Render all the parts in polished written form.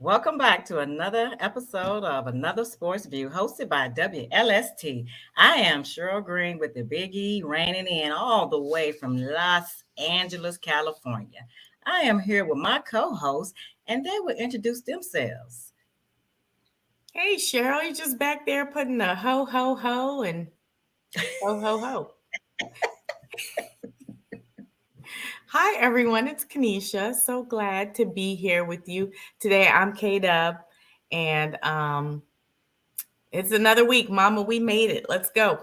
Welcome back to another episode of Another Sports View hosted by WLST. I am Cheryl Green with the Big E raining in all the way from Los Angeles, California. I am here with my co hosts, and they will introduce themselves. Hey, Cheryl, you just back there putting a ho, ho, ho and ho, ho, ho. Hi, everyone. It's Kanisha. So glad to be here with you today. I'm K Dub, and it's another week. Mama, we made it. Let's go.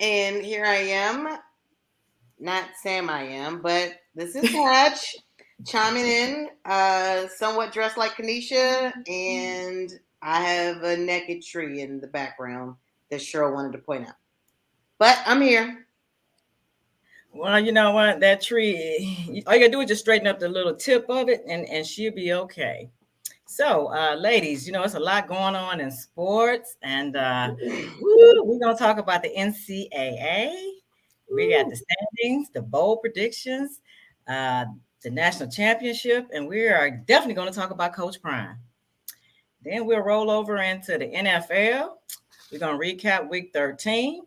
And here I am, not Sam I am, but this is Patch chiming in, somewhat dressed like Kanisha, and I have a naked tree in the background that Cheryl wanted to point out. But I'm here. Well, you know what? That tree, all you gotta do is just straighten up the little tip of it, and she'll be okay. So, ladies, it's a lot going on in sports, and we're going to talk about the NCAA. We got the standings, the bowl predictions, uh, the national championship, and we are definitely going to talk about Coach Prime. Then we'll roll over into the NFL. We're going to recap week 13.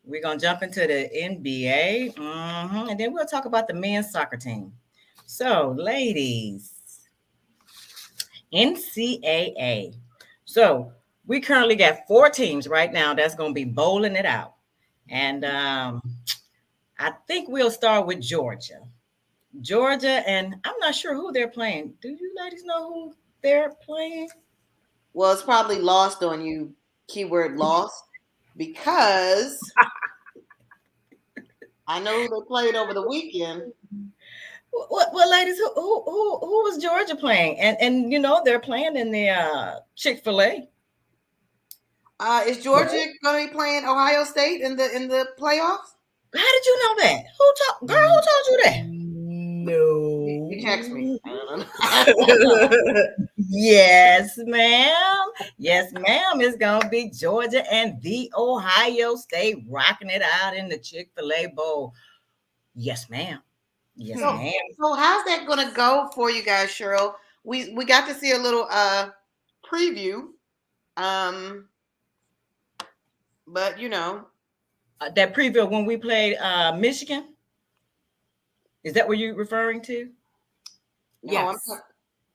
We're going to jump into the NBA, and then we'll talk about the men's soccer team. So, ladies, NCAA. So we currently got 4 teams right now that's going to be bowling it out. And I think we'll start with Georgia. Georgia, and I'm not sure who they're playing. Do you ladies know who they're playing? Well, it's probably lost on you, keyword lost, because I know who they played over the weekend. Well, ladies, who was Georgia playing? And they're playing in the Chick-fil-A. Is Georgia going to be playing Ohio State in the playoffs? How did you know that? Girl, who told you that? You text me. No. I don't know. Yes, ma'am. Yes, ma'am. It's gonna be Georgia and the Ohio State rocking it out in the Chick-fil-A Bowl. Yes, ma'am. Yes, So, ma'am. so how's that gonna go for you guys, Cheryl? We got to see a little preview, um, but That preview when we played Michigan. Is that what you're referring to? no, I'm Yes.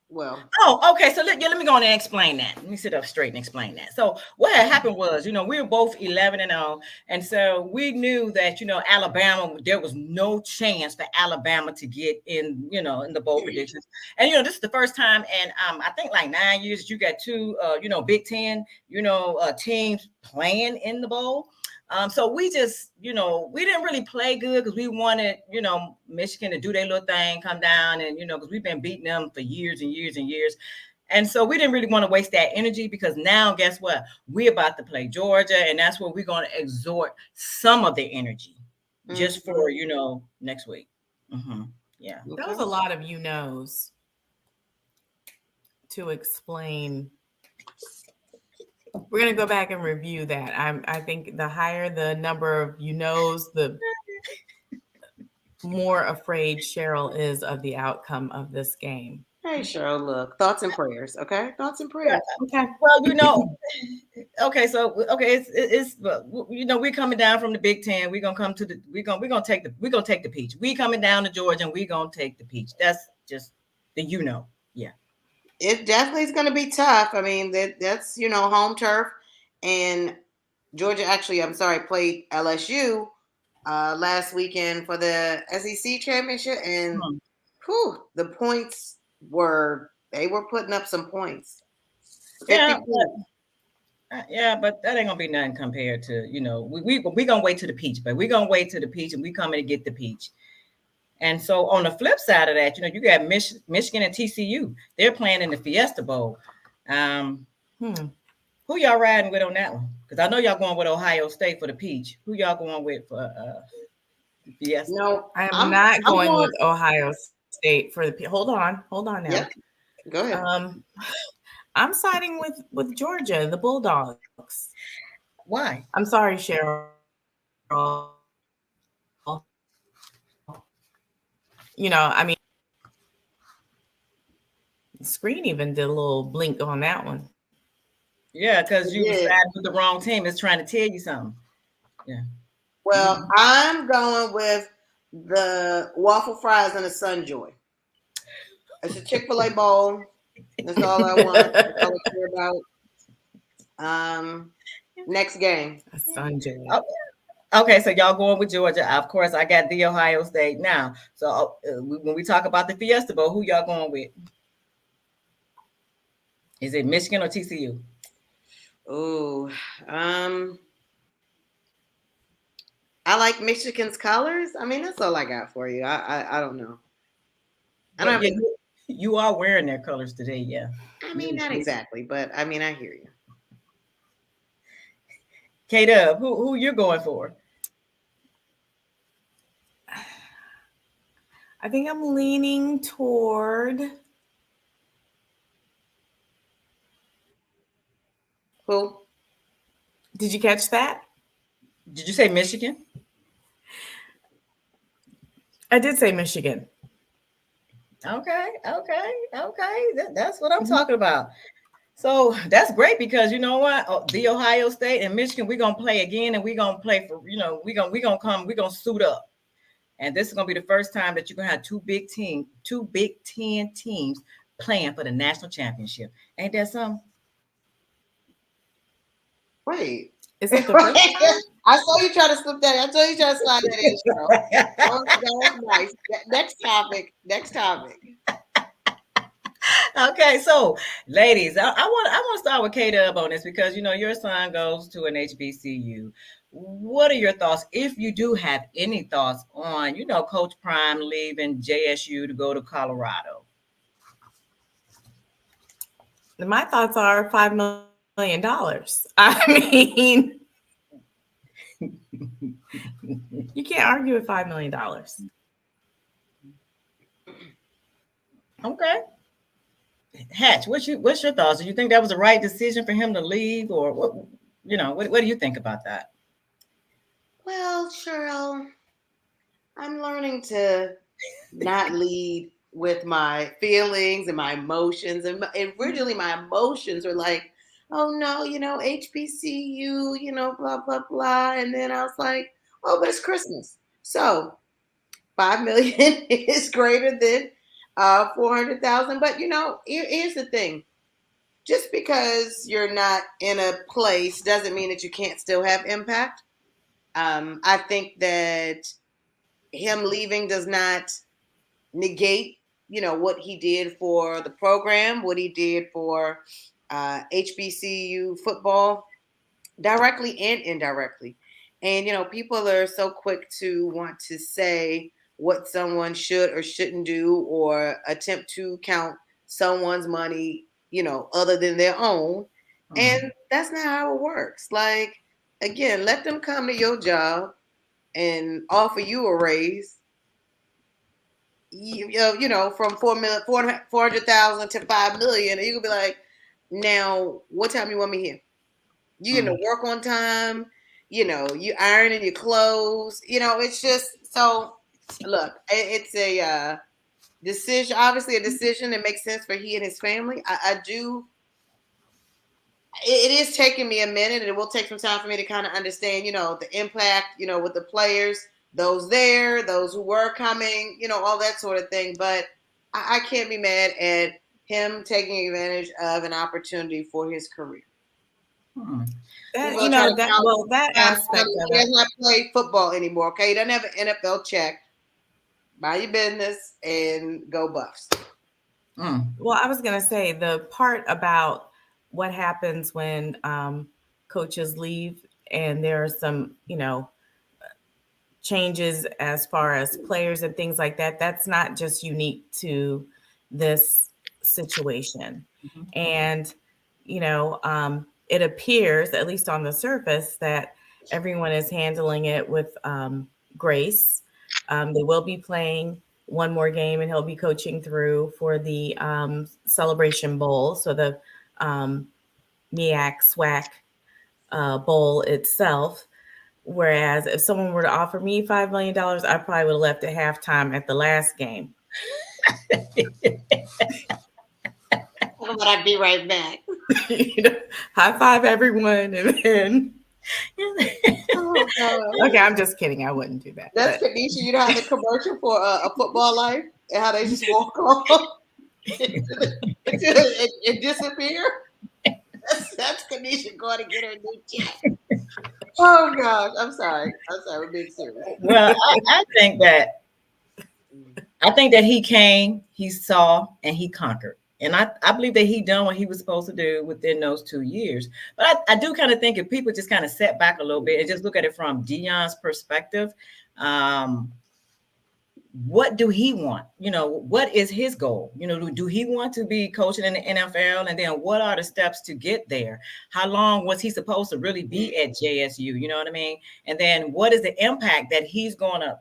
well. Oh, okay. So let me go on and explain that. Let me sit up straight and explain that. So what had happened was, we were both 11-0, and so we knew that Alabama, there was no chance for Alabama to get in, in the bowl predictions. And this is the first time, and I think like 9 years that you got two, Big Ten, teams playing in the bowl. So we just, we didn't really play good because we wanted, Michigan to do their little thing, come down, and because we've been beating them for years and years and years. And so we didn't really want to waste that energy because now, guess what? We're about to play Georgia, and that's where we're going to exhort some of the energy just for, next week. Yeah. That was a lot of knows to explain. We're going to go back and review that. I think the higher the number of knows, the more afraid Cheryl is of the outcome of this game. Hey, Cheryl, look, thoughts and prayers, okay? Thoughts and prayers. Okay. Well, okay, so it's we're coming down from the Big Ten. We're gonna come to the we're gonna take the peach. We coming down to Georgia and we're gonna take the peach. That's just the yeah. It definitely is going to be tough. I mean, that's home turf, and Georgia actually, I'm sorry, played LSU last weekend for the SEC championship, and the points they were putting up some points. 50 Yeah, points. but that ain't gonna be nothing compared to we gonna wait to the peach, but we're gonna wait to the peach, and we coming to get the peach. And so on the flip side of that, you got Michigan and TCU. They're playing in the Fiesta Bowl. Who y'all riding with on that one? Because I know y'all going with Ohio State for the peach. Who y'all going with for Fiesta? No, I'm not going with Ohio State for the. Hold on now. Yeah, go ahead. I'm siding with Georgia, the Bulldogs. Why? I'm sorry, Cheryl. I mean, The screen even did a little blink on that one. Yeah, because you Yeah. siding with the wrong team. It's trying to tell you something. Yeah. Well, I'm going with the waffle fries and a Sunjoy. It's a Chick-fil-A bowl. That's all I want. That's all I care about. Next game. A Sunjoy. Oh, okay, so y'all going with Georgia. Of course, I got the Ohio State now. So when we talk about the Fiesta Bowl, who y'all going with? Is it Michigan or TCU? Ooh, I like Michigan's colors. I mean, that's all I got for you. I don't know. I don't But yeah, have, you are wearing their colors today, yeah. I mean, not exactly, but I mean, I hear you. K-Dub, who you're going for? I think I'm leaning toward. Who? Did you catch that? Did you say Michigan? I did say Michigan. Okay. That's what I'm talking about. So that's great because you know what? The Ohio State and Michigan, we're gonna play again, and we're gonna play for we're gonna suit up. And this is gonna be the first time that you're gonna have two Big Ten teams playing for the national championship. Ain't that something? Wait. Is it the first time? I saw you try to slip that. I saw you try to slide that in, Cheryl. That was nice. Next topic. Next topic. Okay, so ladies, I want to start with K-Dub on this because you know your son goes to an HBCU. What are your thoughts, if you do have any thoughts on Coach Prime leaving JSU to go to Colorado? My thoughts are $5 million. I mean, you can't argue with $5 million. Okay. Hatch, what's your thoughts? Do you think that was the right decision for him to leave, or what? What do you think about that? Well, Cheryl, I'm learning to not lead with my feelings and my emotions. And originally, my emotions were like, oh no, HBCU, blah, blah, blah. And then I was like, oh, but it's Christmas. So 5 million is greater than 400,000. But, here's the thing. Just because you're not in a place doesn't mean that you can't still have impact. I think that him leaving does not negate, what he did for the program, what he did for HBCU football, directly and indirectly. And, people are so quick to want to say what someone should or shouldn't do or attempt to count someone's money, other than their own. And that's not how it works. Like, again, let them come to your job and offer you a raise. From 400,000 to 5 million, and you could be like, now, what time you want me here? You getting to work on time? You ironing your clothes. It's just so. Look, it's a decision. Obviously, a decision that makes sense for he and his family. I do. It is taking me a minute, and it will take some time for me to kind of understand, the impact, with the players, those there, those who were coming, all that sort of thing. But I can't be mad at him taking advantage of an opportunity for his career. That aspect of he does not play football anymore. Okay, he doesn't have an NFL check. Mind your business and go Buffs. Well, I was gonna say the part about what happens when coaches leave and there are some, changes as far as players and things like that. That's not just unique to this situation. And, it appears, at least on the surface, that everyone is handling it with grace. They will be playing one more game and he'll be coaching through for the Celebration Bowl. So the MEAC SWAC Bowl itself. Whereas if someone were to offer me $5 million, I probably would have left at halftime at the last game. talking about I'd be right back. High five everyone, and then Oh God. okay, I'm just kidding. I wouldn't do that. That's But Kanisha. You know how the commercial for a football life and how they just walk off it disappear. That's Kanisha going to get her new jet. Oh gosh, I'm sorry. We're being serious. Well, I think that he came, he saw, and he conquered. And I believe that he done what he was supposed to do within those 2 years. But I do kind of think if people just kind of set back a little bit and just look at it from Dion's perspective, um, what do he want? What is his goal? Do he want to be coaching in the NFL? And then what are the steps to get there? How long was he supposed to really be at JSU? You know what I mean? And then what is the impact that he's going to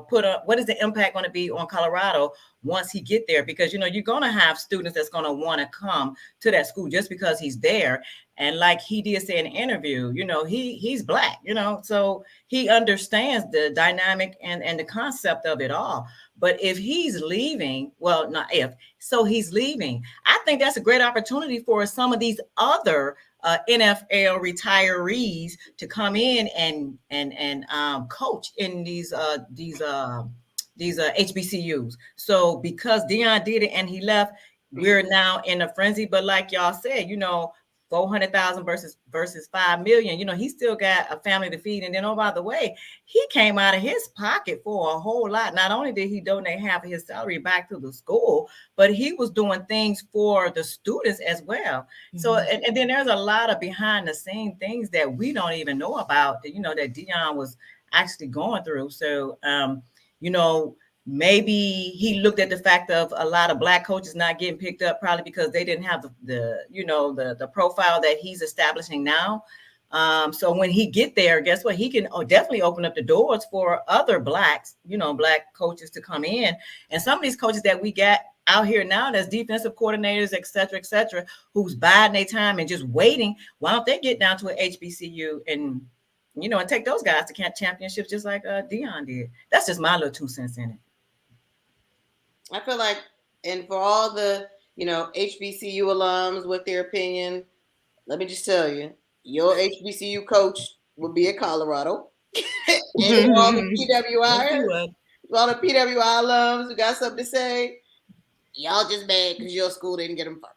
put up? What is the impact going to be on Colorado once he get there? Because you're going to have students that's going to want to come to that school just because he's there. And like he did say in an interview, he's black, so he understands the dynamic and the concept of it all. But if he's leaving, well, not if, so he's leaving, I think that's a great opportunity for some of these other NFL retirees to come in and coach in these HBCUs. So because Dion did it and he left, we're now in a frenzy. But like y'all said, 400,000 versus 5 million. He still got a family to feed. And then, oh, by the way, he came out of his pocket for a whole lot. Not only did he donate half of his salary back to the school, but he was doing things for the students as well. Mm-hmm. So, and then there's a lot of behind the scene things that we don't even know about, that Dion was actually going through. So, maybe he looked at the fact of a lot of black coaches not getting picked up, probably because they didn't have the profile that he's establishing now. So when he get there, guess what? He can definitely open up the doors for other black coaches to come in. And some of these coaches that we got out here now, that's defensive coordinators, et cetera, who's biding their time and just waiting. Why don't they get down to an HBCU and take those guys to camp championships just like Dion did? That's just my little 2 cents in it. I feel like, and for all the, HBCU alums with their opinion, let me just tell you, your HBCU coach will be at Colorado. And all the PWI, all the PWI alums who got something to say, y'all just mad because your school didn't get them first.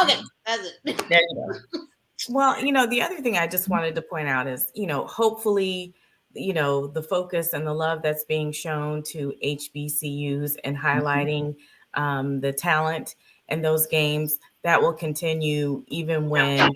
Okay, that's it. There you go. Well, the other thing I just wanted to point out is, hopefully, the focus and the love that's being shown to HBCUs and highlighting the talent in those games, that will continue even when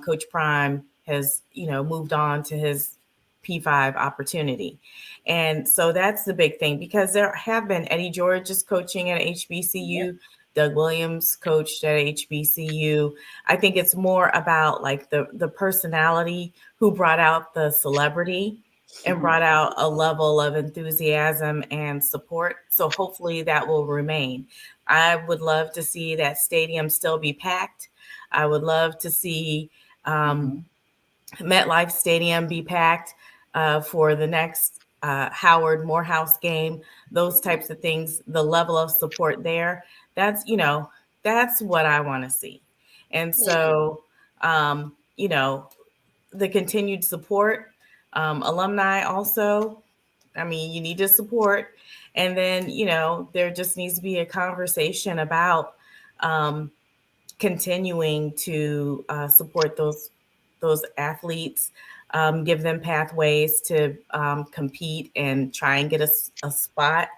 Coach Prime has, moved on to his P5 opportunity. And so that's the big thing, because there have been Eddie George is coaching at HBCU. Yep. Doug Williams coached at HBCU. I think it's more about like the personality who brought out the celebrity and brought out a level of enthusiasm and support. So hopefully that will remain. I would love to see that stadium still be packed. I would love to see MetLife Stadium be packed for the next Howard Morehouse game. Those types of things, the level of support there. That's what I want to see. And so, the continued support, alumni also, you need to support. And then, there just needs to be a conversation about continuing to support those athletes, give them pathways to compete and try and get a spot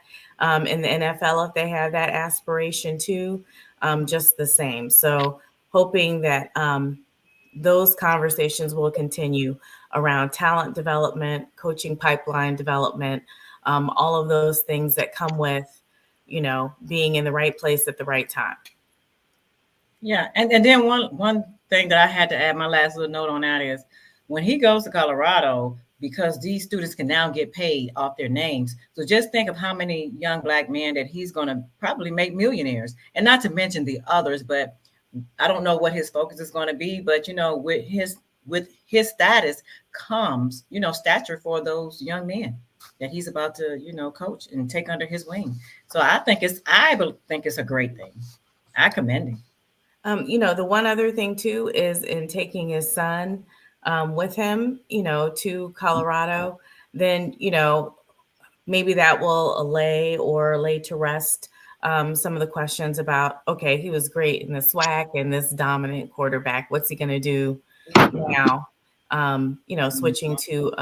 in the NFL if they have that aspiration too, just the same. So hoping that those conversations will continue around talent development, coaching pipeline development, all of those things that come with, being in the right place at the right time. Yeah. And then one thing that I had to add, my last little note on that is when he goes to Colorado, because these students can now get paid off their names. So just think of how many young black men that he's going to probably make millionaires, and not to mention the others, but I don't know what his focus is going to be, but with his status comes, stature for those young men that he's about to, coach and take under his wing. So I think it's a great thing. I commend him. The one other thing too is in taking his son with him, to Colorado, then, maybe that will allay or lay to rest some of the questions about, okay, he was great in the SWAC and this dominant quarterback. What's he going to do now? Switching to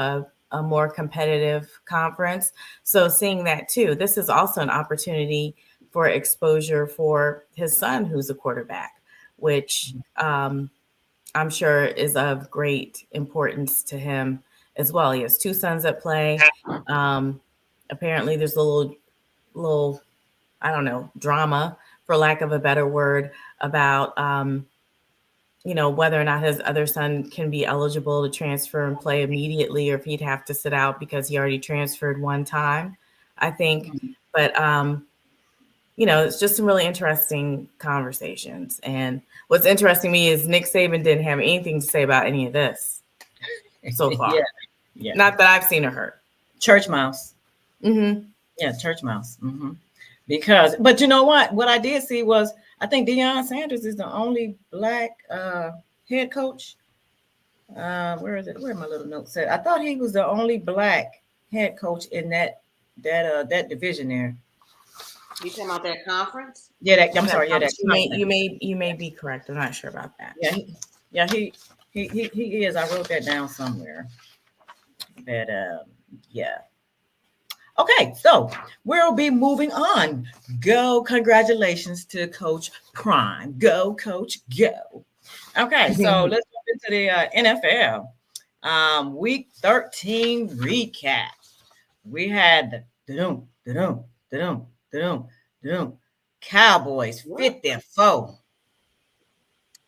a more competitive conference. So seeing that too, this is also an opportunity for exposure for his son, who's a quarterback, which I'm sure is of great importance to him as well. He has two sons at play. Apparently there's a little, I don't know, drama, for lack of a better word, about, whether or not his other son can be eligible to transfer and play immediately, or if he'd have to sit out because he already transferred one time, I think. But, it's just some really interesting conversations. And what's interesting to me is Nick Saban didn't have anything to say about any of this so far. Yeah. Not that I've seen or heard. Church mouse. Mm-hmm. Yeah, church mouse. Mm-hmm. Because, but you know what? What I did see was, I think Dion Sanders is the only Black head coach. Where is it? Where my little note said? I thought he was the only Black head coach in that division there. You talking about that conference? Yeah, I'm sorry. Yeah, that you may be correct. I'm not sure about that. Yeah, he is. I wrote that down somewhere. But yeah. Okay, so we'll be moving on. Go, congratulations to Coach Prime. Go, Coach, go. Okay, so let's jump into the NFL. Week 13 recap. We had the Cowboys 54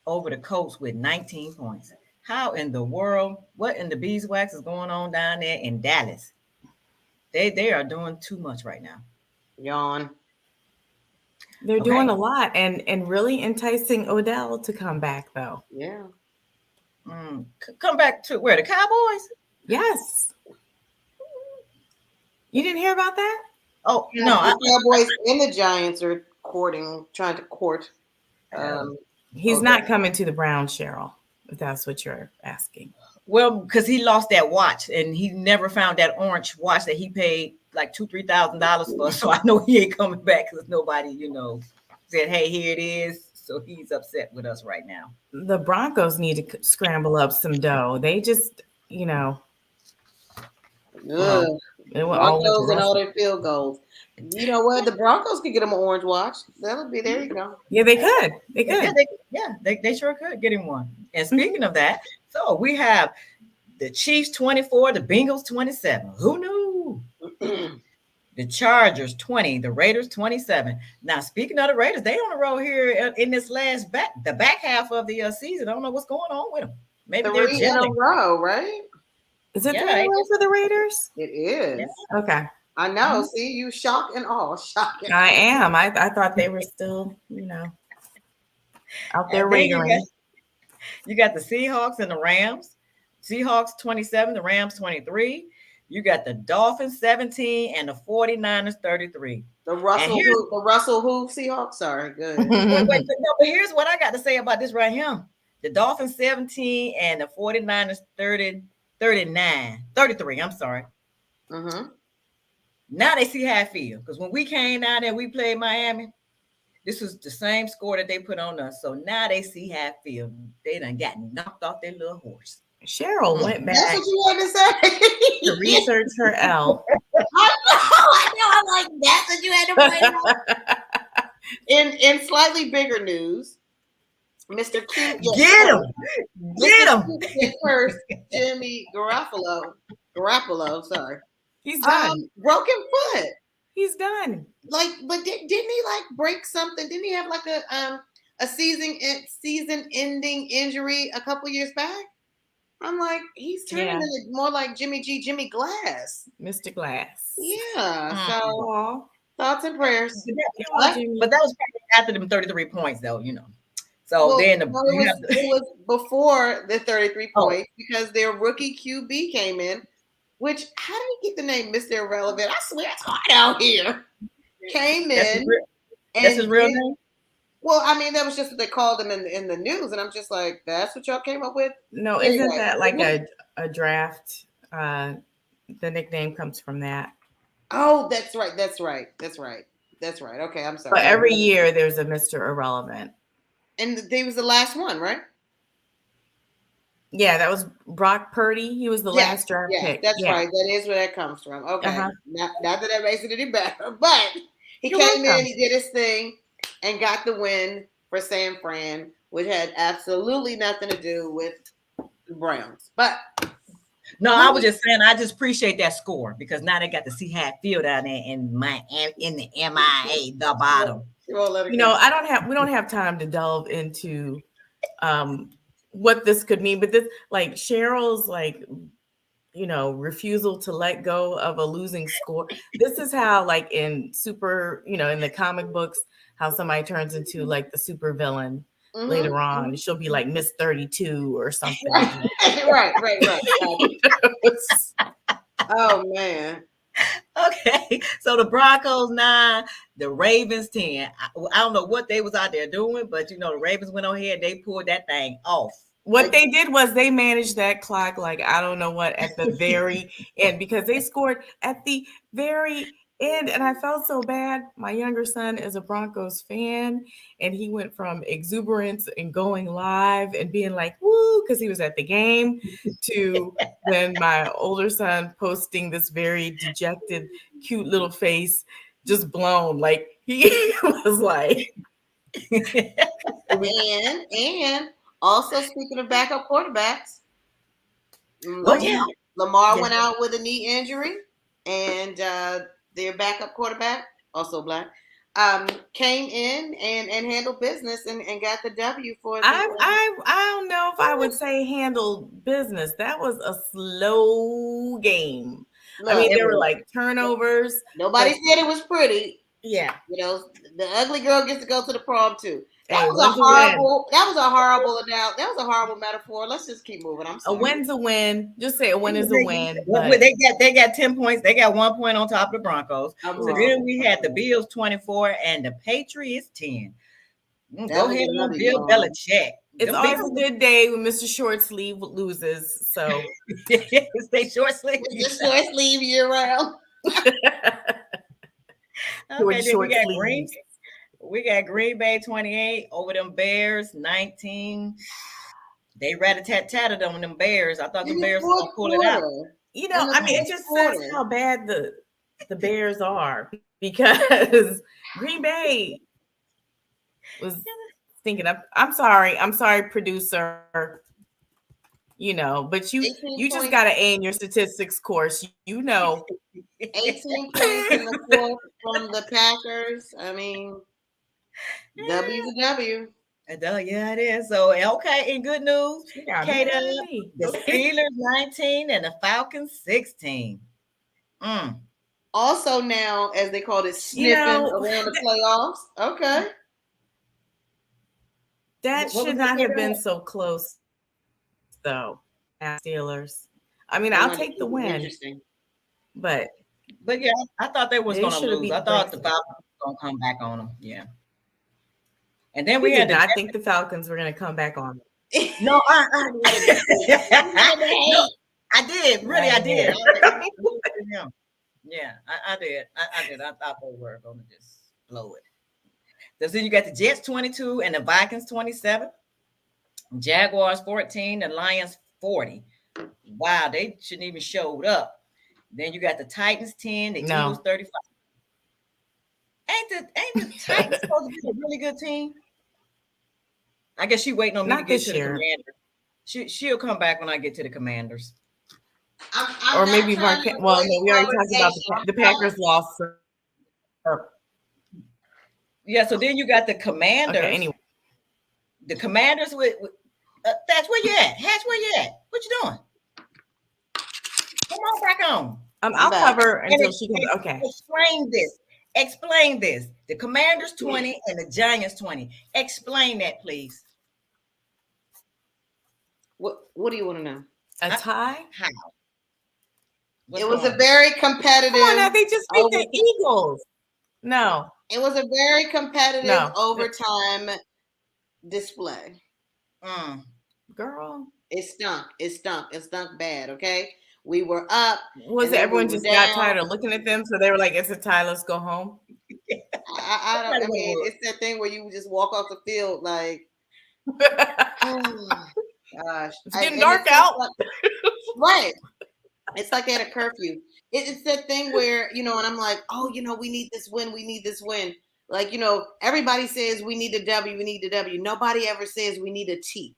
over the Colts with 19 points. How in the world, what in the beeswax is going on down there in Dallas? They are doing too much right now. Yawn. They're doing a lot and really enticing Odell to come back, though. Yeah. Come back to where? The Cowboys? Yes. You didn't hear about that? Oh, yeah, no. The Cowboys and the Giants are trying to court. He's not coming to the Browns, Cheryl, if that's what you're asking. Well, because he lost that watch and he never found that orange watch that he paid like $2,000-$3,000 for. So I know he ain't coming back because nobody, said, hey, here it is. So he's upset with us right now. The Broncos need to scramble up some dough. They just, Broncos and all their field goals. You know what? The Broncos could get them an orange watch. That'll be, there you go. Yeah, they could. They could. They sure could get him one. And speaking of that, so we have the Chiefs 24, the Bengals 27. Who knew? The Chargers 20, the Raiders 27. Now, speaking of the Raiders, they on the road here in this the back half of the season. I don't know what's going on with them. Maybe they're in a row, right? Is it 3 in a row for the Raiders? It is. Yeah. Okay. I know. See, you shock and all. Shocking. I am. I thought they were still, out there raiding. You got the Seahawks and the Rams. Seahawks 27, the Rams 23. You got the Dolphins 17 and the 49ers 33. The Russell who Seahawks? Sorry, good. But here's what I got to say about this right here. The Dolphins 17 and the 49ers 33. I'm sorry. Mm-hmm. Now they see how I feel. Because when we came down there, we played Miami. This was the same score that they put on us. So now they see how I feel. They done got knocked off their little horse. Cheryl went back. That's what you had to say. To research her L. I know. I'm like, that's what you had to point out. In slightly bigger news, Mr. Q Get him. First, Jimmy Garoppolo, sorry. He's done. Broken foot. He's done. But didn't he break something? Didn't he have a season-ending injury a couple years back? I'm like, he's turning into more like Jimmy Glass. Mr. Glass. Yeah. So thoughts and prayers. But that was probably after them 33 points, though, So then it was before the 33 points because their rookie QB came in. Which, how did he get the name Mr. Irrelevant? I swear it's hard out here. Came in. That's his real name? Well, I mean, that was just what they called them in the news, and I'm just like, that's what y'all came up with. No, isn't that like a draft? The nickname comes from that. Oh, that's right. Okay, I'm sorry. But every year there's a Mr. Irrelevant. And they was the last one, right? Yeah, that was Brock Purdy. He was the last draft pick. That's right. That is where that comes from. Okay. Not that makes it any better, but he came in, he did his thing, and got the win for San Fran, which had absolutely nothing to do with the Browns. But no, I was just saying, I just appreciate that score because now they got to see how it feel down there in the MIA, the bottom. We don't have time to delve into what this could mean, but this, like, Cheryl's, like, refusal to let go of a losing score. This is how, like, in the comic books, how somebody turns into like the super villain later on. She'll be like Miss 32 or something. Right. Oh man. Okay, so the Broncos 9, the Ravens 10. I don't know what they was out there doing, but the Ravens went on here and they pulled that thing off. What they did was they managed that clock like I don't know what at the very end, because they scored at the very end, and I felt so bad. My younger son is a Broncos fan, and he went from exuberance and going live and being like, woo, because he was at the game, to then my older son posting this very dejected, cute little face, just blown. Like he was like, and also speaking of backup quarterbacks, Lamar went out with a knee injury, and their backup quarterback, also black, came in and handled business and got the W for. I don't know if I would say handled business. That was a slow game. Look, I mean, there were like turnovers. Nobody said it was pretty. Yeah, the ugly girl gets to go to the prom too. That was a horrible metaphor. Let's just keep moving. I'm sorry. A win's a win. Just say a win is a win. They got 10 points. They got 1 point on top of the Broncos. So then we had the Bills 24 and the Patriots 10. Go ahead and Bill Belichick. It's always a good day when Mr. Short Sleeve loses. So stay short sleeve. Mr. Short Sleeve year round. Okay, then we got Green Bay 28 over them Bears 19. They rat-a-tat-tatted on them Bears. I thought the Bears were going to pull it out. I mean, it just says how bad the Bears are, because Green Bay was thinking of. I'm sorry, producer. But you just got an A in your statistics course. 18 points in the fourth from the Packers. I mean, W's a W. Yeah, it is. So, okay, in good news, the Steelers 19 and the Falcons 16. Also now, as they call it, sniffing around the playoffs. Okay. That should not have been so close, though, Steelers. I mean, I'll take the win. But yeah, I thought they was going to lose. I thought the Falcons were going to come back on them. Yeah. And then we had I think the Falcons were going to come back on them. No, I did. Really, I did. Yeah, I did. I did. I thought they were going to just blow it. So then you got the Jets 22 and the Vikings 27. Jaguars 14, the Lions 40. Wow, they shouldn't even showed up. Then you got the Titans 10, the Eagles 35. Ain't the Titans supposed to be a really good team? I guess she waiting on me to get to the Commanders. She'll come back when I get to the Commanders. Or maybe Mark. Well, no, we already talked about the Packers lost. Yeah, so then you got the Commanders. Okay, anyway. The Commanders with that's where you at. Hatch, where you at? What you doing? Come on back on. I'll cover until she comes. Okay. Explain this. The Commanders 20 and the Giants 20. Explain that, please. What do you want to know? A tie? How? It was a very competitive. Come on, now, they just beat the Eagles. No. It was a very competitive No. overtime display. Girl. It stunk. It stunk. It stunk bad. Okay. We were up. Was and it then everyone we were just got down. tired of looking at them? So they were like, it's a tie, let's go home. I mean, it's that thing where you just walk off the field like, oh gosh. It's getting dark out. Right. It's like they had a curfew. It's that thing where, and I'm like, oh, we need this win. We need this win. Like, everybody says we need a W. We need a W. Nobody ever says we need a T.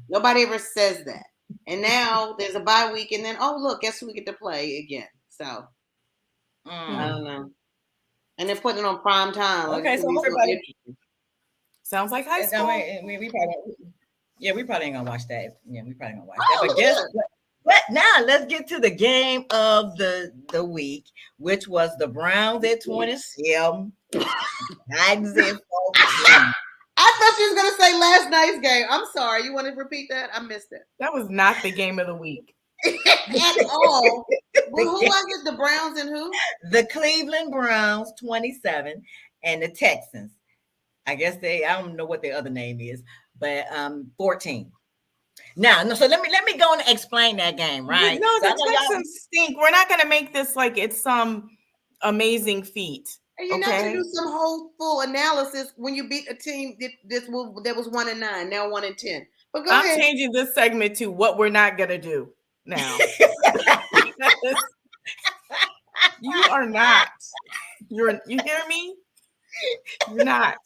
Nobody ever says that. And now there's a bye week. And then, oh, look, guess who we get to play again. So, I don't know. And they're putting it on prime time. Okay, so everybody. Sounds like high school. We probably ain't gonna watch that. Yeah, we probably gonna watch that. But guess what? But now let's get to the game of the week, which was the Browns at 27, Titans at 14. I thought she was gonna say last night's game. I'm sorry. You want to repeat that? I missed it. That was not the game of the week at all. Well, who was it? The Browns and who? The Cleveland Browns 27 and the Texans. I guess I don't know what their other name is, but 14. Now, so let me go and explain that game, right? No, the Texans stink. We're not gonna make this like it's some amazing feat. And you have to do some whole full analysis when you beat a team that was 1-9, now 1-10. But go ahead. I'm changing this segment to what we're not gonna do now. You are not. You hear me? You're not.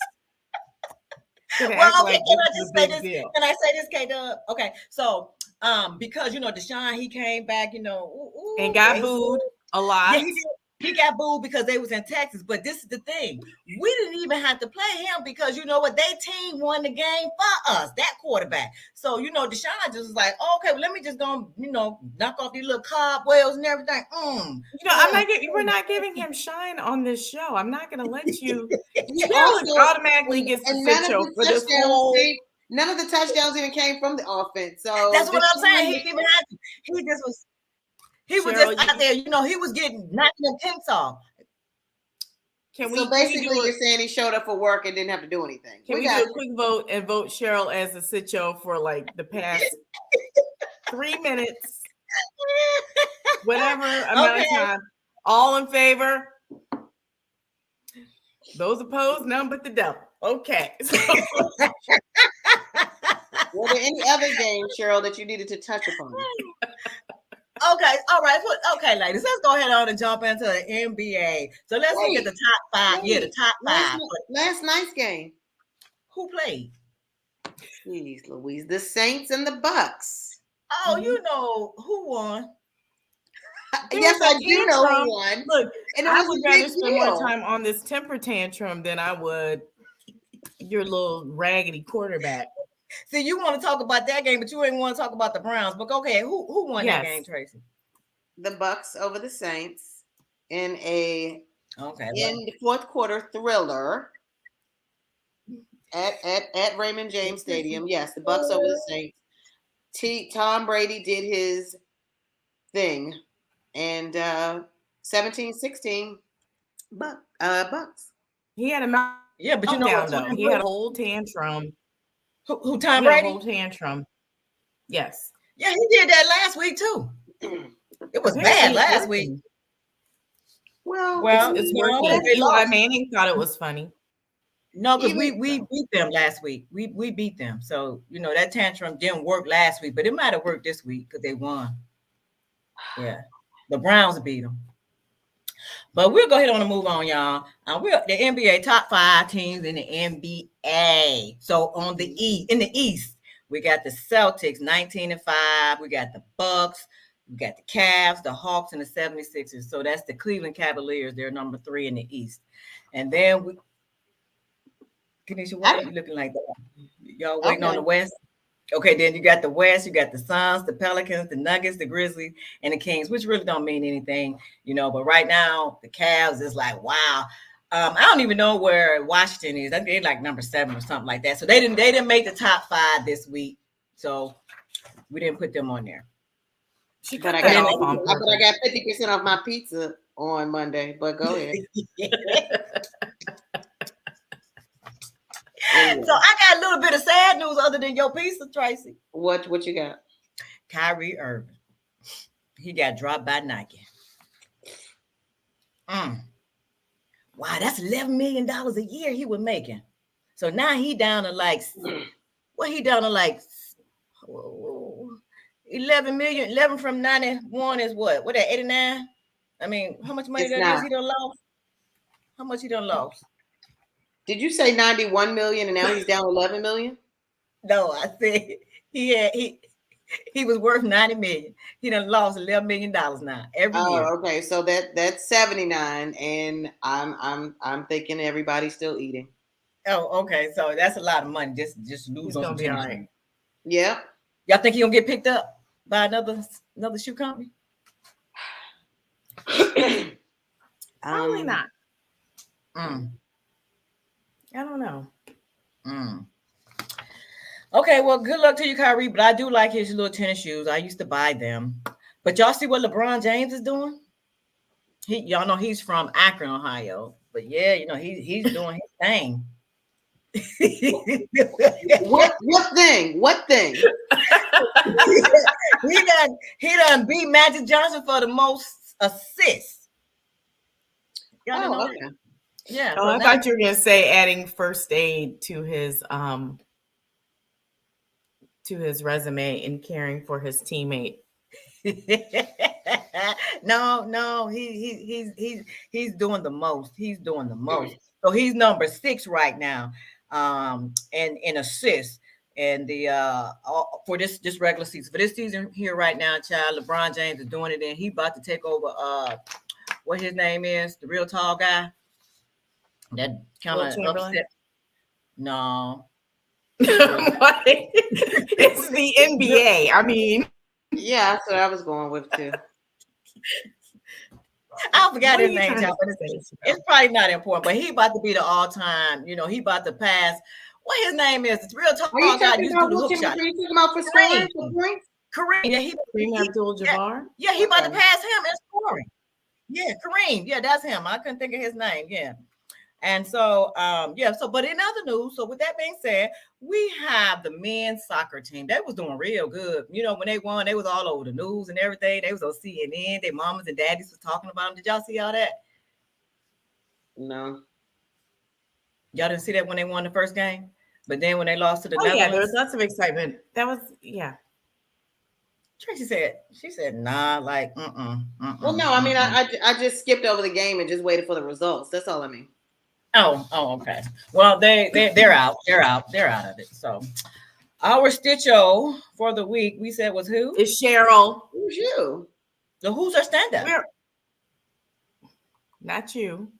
Well, okay, can I say this, K-Dub? Okay, so because Deshaun, he came back, and got booed a lot. Yeah, he got booed because they was in Texas. But this is the thing. We didn't even have to play him because you know what? They team won the game for us, that quarterback. So, Deshaun just was like, oh, okay, well, let me just go, knock off these little cobwebs and everything. We're not giving him shine on this show. I'm not going to let you. He automatically gets the sit show for this whole. None of the touchdowns even came from the offense. So that's what I'm saying. He didn't even have to. He was just out there, he was getting knocking them tints off. Basically, you're saying he showed up for work and didn't have to do anything. Can we do a quick vote and vote Cheryl as a sit show for like the past 3 minutes, whatever amount of time? All in favor? Those opposed? None but the devil. Okay. Were there any other games, Cheryl, that you needed to touch upon? Okay, all right. Okay, ladies, let's go ahead on and jump into the NBA. So let's look at the top 5. Yeah, the top 5. Last night's game. Who played? Jeez Louise. The Saints and the Bucks. Oh, you know who won. Yes, I do know who won. Look, and I would rather spend more time on this temper tantrum than I would your little raggedy quarterback. See, you want to talk about that game, but you ain't want to talk about the Browns. But okay, who won that game, Tracy? The Bucks over the Saints in the fourth quarter thriller at Raymond James Stadium. Yes, the Bucks over the Saints. Tom Brady did his thing, and 17-16 Bucks. He had a meltdown. Yeah, but he had a whole tantrum. Who Tom Brady? A whole tantrum. Yes. Yeah, he did that last week too. It was bad last week. Well, it's working. Eli Manning thought it was funny. No, because we beat them last week. We beat them. So, that tantrum didn't work last week, but it might have worked this week because they won. Yeah. The Browns beat them. But we'll go ahead on and move on, y'all. We're the NBA top 5 teams in the NBA. So in the East, we got the Celtics 19-5. We got the Bucks. We got the Cavs, the Hawks, and the 76ers. So that's the Cleveland Cavaliers. They're number 3 in the East. And then Kanisha, what are you looking like that? Y'all waiting on the West? Okay, then you got the West, you got the Suns, the Pelicans, the Nuggets, the Grizzlies, and the Kings, which really don't mean anything, but right now the Cavs is like, wow. I don't even know where Washington is. I think they're like number 7 or something like that. So they didn't make the top 5 this week. So we didn't put them on there. But I got 50% off my pizza on Monday, but go ahead. other than your pizza, Tracy. What you got? Kyrie Irving. He got dropped by Nike. Wow, that's $11 million a year he was making. So now he down to like, what he down to like 11 million. 11 from 91 is what? What that 89? I mean, how much money It's that not. is he done lost? How much he done lost? Did you say 91 million and now he's down 11 million? No, I said he was worth 90 million. He done lost $11 million now every year. Oh, okay. So that's 79, and I'm thinking everybody's still eating. Oh, okay. So that's a lot of money. Just lose He's on gonna some be all tennis right. shoes. Yeah. Y'all think he gonna get picked up by another shoe company? Probably not. Mm, I don't know. Okay, well, good luck to you, Kyrie. But I do like his little tennis shoes. I used to buy them. But y'all see what LeBron James is doing? Y'all know he's from Akron, Ohio. But yeah, he's doing his thing. What thing? What thing? he done beat Magic Johnson for the most assists. Y'all didn't know okay. that? Yeah. Oh, I thought you were gonna say adding first aid to his resume and caring for his teammate. No, he's doing the most. He's doing the most. So he's number 6 right now, and in assists. And the for this regular season, for this season here right now, child, LeBron James is doing it, and he about to take over. What his name is, the real tall guy. That kind of upset. No. It's the NBA. I mean, yeah, that's what I was going with too. I forgot his name, y'all, but it's probably not important. But he about to be the all-time. He about to pass. What his name is? It's real tall guy used to do the hook shot. Are you talking about for scoring? For points? Kareem. Yeah, Kareem Abdul-Jabbar. Yeah, he about to pass him in scoring. Yeah, Kareem. Yeah, that's him. I couldn't think of his name. Yeah. And so, but in other news, so with that being said, we have the men's soccer team. They was doing real good. When they won, they was all over the news and everything. They was on CNN. Their mamas and daddies was talking about them. Did y'all see all that? No. Y'all didn't see that when they won the first game? But then when they lost to the Netherlands? Yeah, there was lots of excitement. That was, yeah. Tracy said, nah, like, Well, no, I mean, I just skipped over the game and just waited for the results. That's all I mean. Oh, okay. Well, they're out. They're out of it. So our Stitcho for the week, we said was who? It's Cheryl. Who's you? So who's our stand-up? Not you.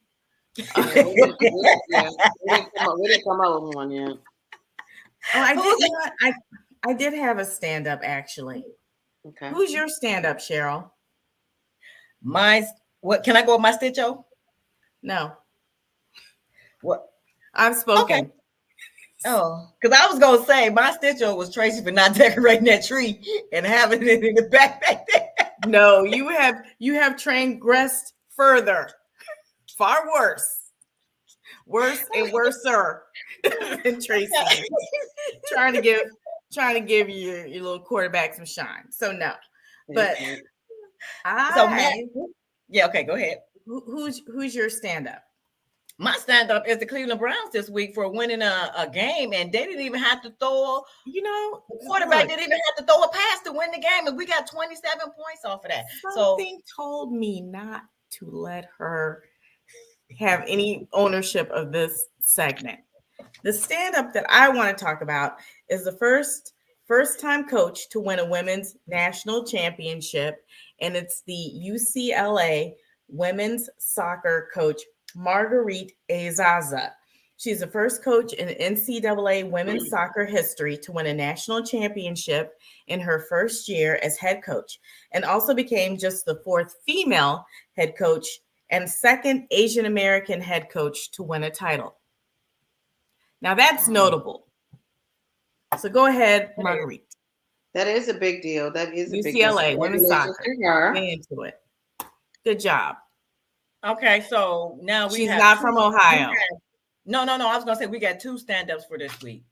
We didn't come up with one yet. Oh, I did have a stand-up actually. Okay. Who's your stand-up, Cheryl? What can I go with my Stitcho? No. What? I've spoken. Okay. Oh, because I was gonna say my Stitcho was Tracy for not decorating that tree and having it in the backpack there. No, you have transgressed further. Far worse and worser than Tracy. trying to give your little quarterback some shine. So no, but yeah, okay, go ahead. Who's your stand-up? My stand-up is the Cleveland Browns this week for winning a game, and they didn't even have to throw. The quarterback didn't even have to throw a pass to win the game, and we got 27 points off of that. Something told me not to let her have any ownership of this segment. The stand-up that I want to talk about is the first-time coach to win a women's national championship, and it's the UCLA women's soccer coach, Marguerite Azaza. She's the first coach in NCAA women's soccer history to win a national championship in her first year as head coach, and also became just the 4th female head coach and 2nd Asian American head coach to win a title. Now that's notable. So go ahead, Marguerite. That is a big deal. That is a big deal. UCLA women's soccer. Get into it. Good job. Okay, so now she's not from Ohio. No. I was gonna say we got 2 stand-ups for this week.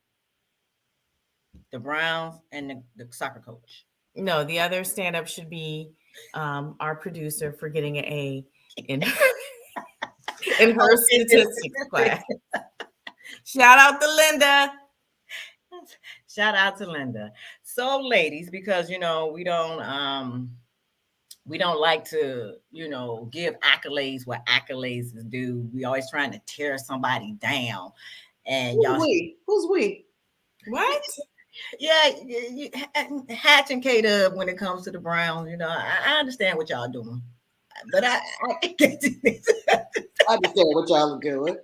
the Browns, and the soccer coach. No, the other stand-up should be our producer for getting an A in in her Oh, statistics class. Shout out to Linda. Shout out to Linda. So, ladies, because we don't like to, give accolades what accolades is due. We always trying to tear somebody down. And Who's y'all, we? Who's we? What? yeah, Hatch and K Dub when it comes to the Browns, I understand what y'all doing, but I get this. I understand what y'all are doing.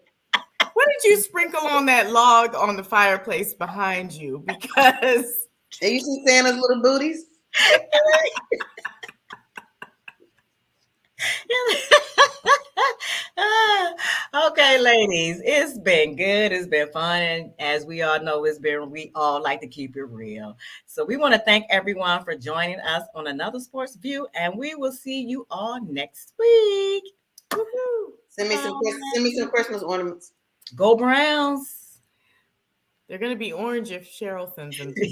What did you sprinkle on that log on the fireplace behind you? Because And you see Santa's little booties? Okay, ladies, it's been good. It's been fun. And as we all know, we all like to keep it real. So we want to thank everyone for joining us on another Sports View, and we will see you all next week. Woo-hoo. Send me some Christmas ornaments. Go Browns. they're going to be orange if Cheryl sends them to you.